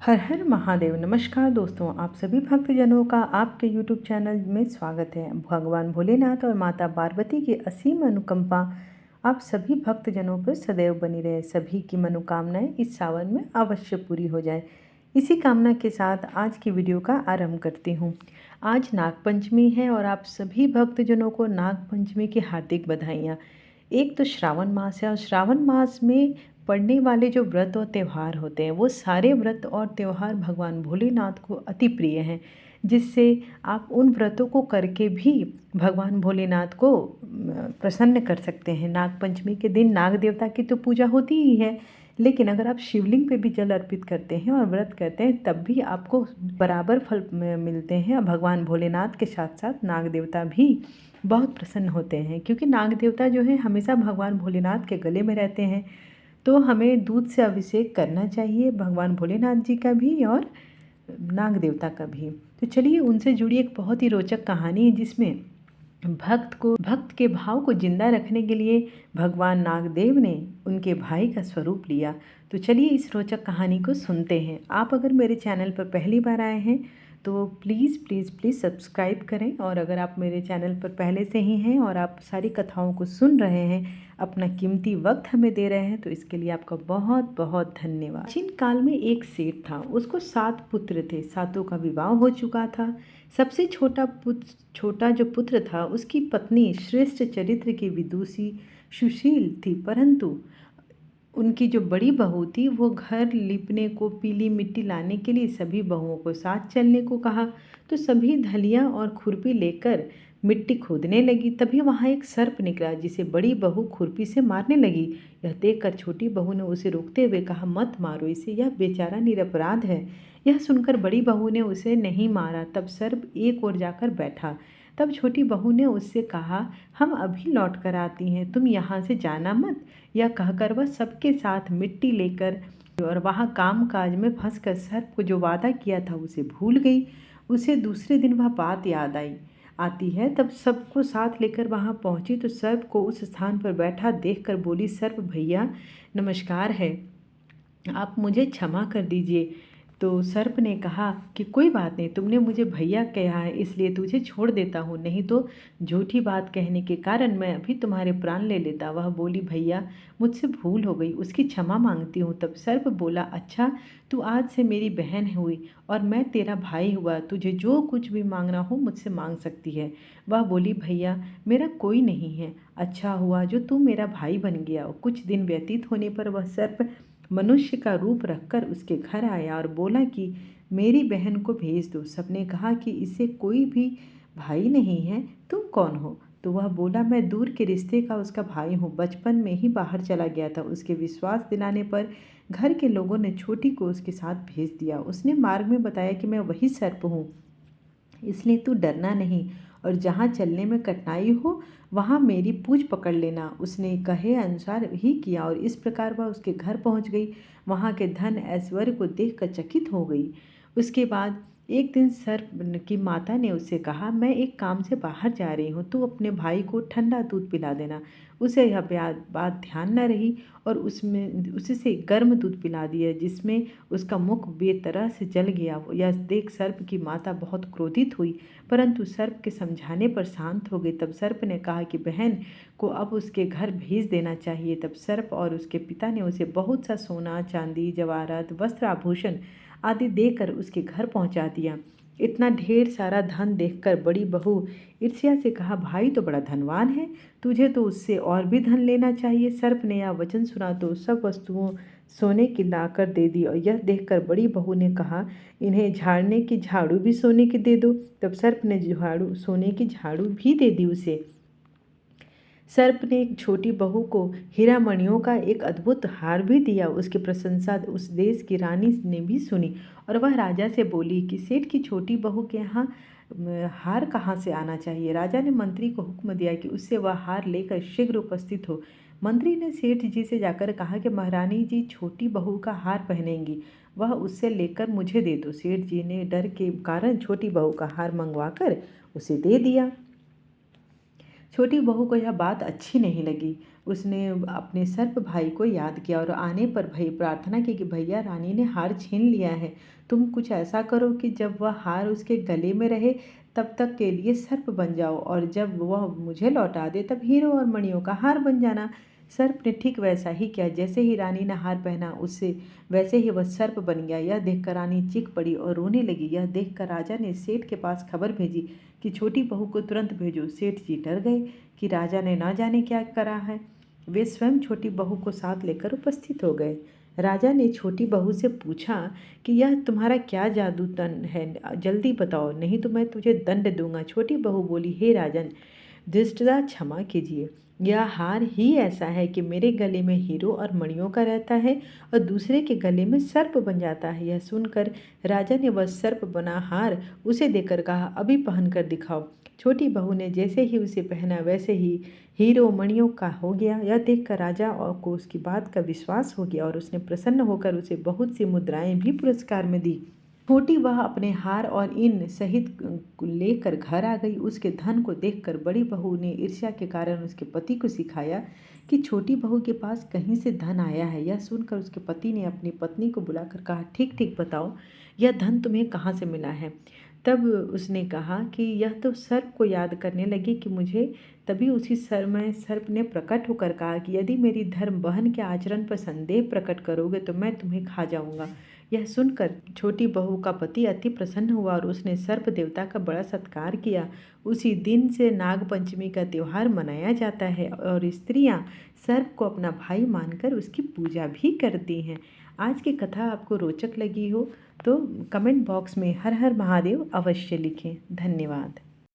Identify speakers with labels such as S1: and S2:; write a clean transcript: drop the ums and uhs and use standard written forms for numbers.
S1: हर हर महादेव। नमस्कार दोस्तों, आप सभी भक्तजनों का आपके YouTube चैनल में स्वागत है। भगवान भोलेनाथ और माता पार्वती की असीम अनुकंपा आप सभी भक्तजनों पर सदैव बनी रहे। सभी की मनोकामनाएं इस सावन में अवश्य पूरी हो जाए, इसी कामना के साथ आज की वीडियो का आरंभ करती हूँ। आज नागपंचमी है और आप सभी भक्तजनों को नागपंचमी की हार्दिक बधाइयाँ। एक तो श्रावण मास है और श्रावण मास में पड़ने वाले जो व्रत और त्यौहार होते हैं, वो सारे व्रत और त्यौहार भगवान भोलेनाथ को अति प्रिय हैं, जिससे आप उन व्रतों को करके भी भगवान भोलेनाथ को प्रसन्न कर सकते हैं। नागपंचमी के दिन नाग देवता की तो पूजा होती ही है, लेकिन अगर आप शिवलिंग पे भी जल अर्पित करते हैं और व्रत करते हैं, तब भी आपको बराबर फल मिलते हैं। भगवान भोलेनाथ के साथ साथ नाग देवता भी बहुत प्रसन्न होते हैं, क्योंकि नाग देवता जो है हमेशा भगवान भोलेनाथ के गले में रहते हैं। तो हमें दूध से अभिषेक करना चाहिए, भगवान भोलेनाथ जी का भी और नाग देवता का भी। तो चलिए उनसे जुड़ी एक बहुत ही रोचक कहानी है, जिसमें भक्त के भाव को जिंदा रखने के लिए भगवान नागदेव ने उनके भाई का स्वरूप लिया। तो चलिए इस रोचक कहानी को सुनते हैं। आप अगर मेरे चैनल पर पहली बार आए हैं तो प्लीज़ प्लीज़ प्लीज़ सब्सक्राइब करें, और अगर आप मेरे चैनल पर पहले से ही हैं और आप सारी कथाओं को सुन रहे हैं, अपना कीमती वक्त हमें दे रहे हैं, तो इसके लिए आपका बहुत बहुत धन्यवाद। प्राचीन काल में एक सेठ था, उसको 7 पुत्र थे। सातों का विवाह हो चुका था। सबसे छोटा जो पुत्र था, उसकी पत्नी श्रेष्ठ चरित्र की विदुषी सुशील थी, परंतु उनकी जो बड़ी बहू थी वो घर लिपने को, पीली मिट्टी लाने के लिए सभी बहुओं को साथ चलने को कहा। तो सभी धलिया और खुरपी लेकर मिट्टी खोदने लगी। तभी वहाँ एक सर्प निकला, जिसे बड़ी बहू खुरपी से मारने लगी। यह देखकर छोटी बहू ने उसे रोकते हुए कहा, मत मारो इसे, यह बेचारा निरपराध है। यह सुनकर बड़ी बहू ने उसे नहीं मारा। तब सर्प एक ओर जाकर बैठा। तब छोटी बहू ने उससे कहा, हम अभी लौट कर आती हैं, तुम यहाँ से जाना मत। यह कहकर वह सबके साथ मिट्टी लेकर और वहाँ काम काज में फंसकर सर्प को जो वादा किया था उसे भूल गई। उसे दूसरे दिन वह बात याद आती है। तब सबको साथ लेकर वहाँ पहुँची तो सर्प को उस स्थान पर बैठा देखकर बोली, सर्प भैया नमस्कार है, आप मुझे क्षमा कर दीजिए। तो सर्प ने कहा कि कोई बात नहीं, तुमने मुझे भैया कहा है इसलिए तुझे छोड़ देता हूँ, नहीं तो झूठी बात कहने के कारण मैं अभी तुम्हारे प्राण ले लेता। वह बोली, भैया मुझसे भूल हो गई, उसकी क्षमा मांगती हूँ। तब सर्प बोला, अच्छा तू आज से मेरी बहन हुई और मैं तेरा भाई हुआ, तुझे जो कुछ भी मांगना हो मुझसे मांग सकती है। वह बोली, भैया मेरा कोई नहीं है, अच्छा हुआ जो तू मेरा भाई बन गया। कुछ दिन व्यतीत होने पर वह सर्प मनुष्य का रूप रखकर उसके घर आया और बोला कि मेरी बहन को भेज दो। सबने कहा कि इसे कोई भी भाई नहीं है, तुम कौन हो? तो वह बोला, मैं दूर के रिश्ते का उसका भाई हूँ, बचपन में ही बाहर चला गया था। उसके विश्वास दिलाने पर घर के लोगों ने छोटी को उसके साथ भेज दिया। उसने मार्ग में बताया कि मैं वही सर्प हूँ, इसलिए तू डरना नहीं, और जहाँ चलने में कठिनाई हो वहाँ मेरी पूँछ पकड़ लेना। उसने कहे अनुसार ही किया और इस प्रकार वह उसके घर पहुँच गई। वहाँ के धन ऐश्वर्य को देखकर चकित हो गई। उसके बाद एक दिन सर्प की माता ने उससे कहा, मैं एक काम से बाहर जा रही हूँ, तू अपने भाई को ठंडा दूध पिला देना। उसे यह बात ध्यान न रही और उससे गर्म दूध पिला दिया, जिसमें उसका मुख बेतरह से जल गया। यह देख सर्प की माता बहुत क्रोधित हुई, परंतु सर्प के समझाने पर शांत हो गई। तब सर्प ने कहा कि बहन को अब उसके घर भेज देना चाहिए। तब सर्प और उसके पिता ने उसे बहुत सा सोना, चांदी, जवाहरात, वस्त्र, आभूषण आदि देकर उसके घर पहुंचा दिया। इतना ढेर सारा धन देखकर बड़ी बहू ईर्ष्या से कहा, भाई तो बड़ा धनवान है, तुझे तो उससे और भी धन लेना चाहिए। सर्प ने यह वचन सुना तो सब वस्तुओं सोने की लाकर दे दी, और यह देखकर बड़ी बहू ने कहा, इन्हें झाड़ने की झाड़ू भी सोने की दे दो। तब सर्प ने सोने की झाड़ू भी दे दी उसे। सर्प ने एक छोटी बहू को हीरा मणियों का एक अद्भुत हार भी दिया। उसकी प्रशंसा उस देश की रानी ने भी सुनी और वह राजा से बोली कि सेठ की छोटी बहू के यहाँ हार कहाँ से आना चाहिए। राजा ने मंत्री को हुक्म दिया कि उससे वह हार लेकर शीघ्र उपस्थित हो। मंत्री ने सेठ जी से जाकर कहा कि महारानी जी छोटी बहू का हार पहनेंगी, वह उससे लेकर मुझे दे दो। सेठ जी ने डर के कारण छोटी बहू का हार मंगवाकर उसे दे दिया। छोटी बहू को यह बात अच्छी नहीं लगी। उसने अपने सर्प भाई को याद किया और आने पर भाई प्रार्थना की कि भैया रानी ने हार छीन लिया है, तुम कुछ ऐसा करो कि जब वह हार उसके गले में रहे तब तक के लिए सर्प बन जाओ, और जब वह मुझे लौटा दे तब हीरो और मणियों का हार बन जाना। सर्प ने ठीक वैसा ही किया। जैसे ही रानी ने हार पहना उससे वैसे ही वह सर्प बन गया। यह देखकर रानी चीख पड़ी और रोने लगी। यह देखकर राजा ने सेठ के पास खबर भेजी कि छोटी बहू को तुरंत भेजो। सेठ जी डर गए कि राजा ने न जाने क्या करा है। वे स्वयं छोटी बहू को साथ लेकर उपस्थित हो गए। राजा ने छोटी बहू से पूछा कि यह तुम्हारा क्या जादू तन है, जल्दी बताओ, नहीं तो मैं तुझे दंड दूंगा। छोटी बहू बोली, हे राजन, धृष्टता क्षमा कीजिए, यह हार ही ऐसा है कि मेरे गले में हीरो और मणियों का रहता है और दूसरे के गले में सर्प बन जाता है। यह सुनकर राजा ने वह सर्प बना हार उसे देकर कहा, अभी पहन कर दिखाओ। छोटी बहू ने जैसे ही उसे पहना वैसे ही हीरो मणियों का हो गया। यह देखकर राजा और को उसकी बात का विश्वास हो गया और उसने प्रसन्न होकर उसे बहुत सी मुद्राएं भी पुरस्कार में दी। छोटी वह अपने हार और इन सहित लेकर घर आ गई। उसके धन को देखकर बड़ी बहू ने ईर्ष्या के कारण उसके पति को सिखाया कि छोटी बहू के पास कहीं से धन आया है। यह सुनकर उसके पति ने अपनी पत्नी को बुलाकर कहा, ठीक ठीक बताओ, यह धन तुम्हें कहाँ से मिला है। तब उसने कहा कि यह तो सर्प को याद करने लगी कि मुझे, तभी उसी समय सर्प ने प्रकट होकर कहा कि यदि मेरी धर्म बहन के आचरण पर संदेह प्रकट करोगे तो मैं तुम्हें खा जाऊंगा। यह सुनकर छोटी बहू का पति अति प्रसन्न हुआ और उसने सर्प देवता का बड़ा सत्कार किया। उसी दिन से नाग पंचमी का त्यौहार मनाया जाता है और स्त्रियां सर्प को अपना भाई मानकर उसकी पूजा भी करती हैं। आज की कथा आपको रोचक लगी हो तो कमेंट बॉक्स में हर हर महादेव अवश्य लिखें। धन्यवाद।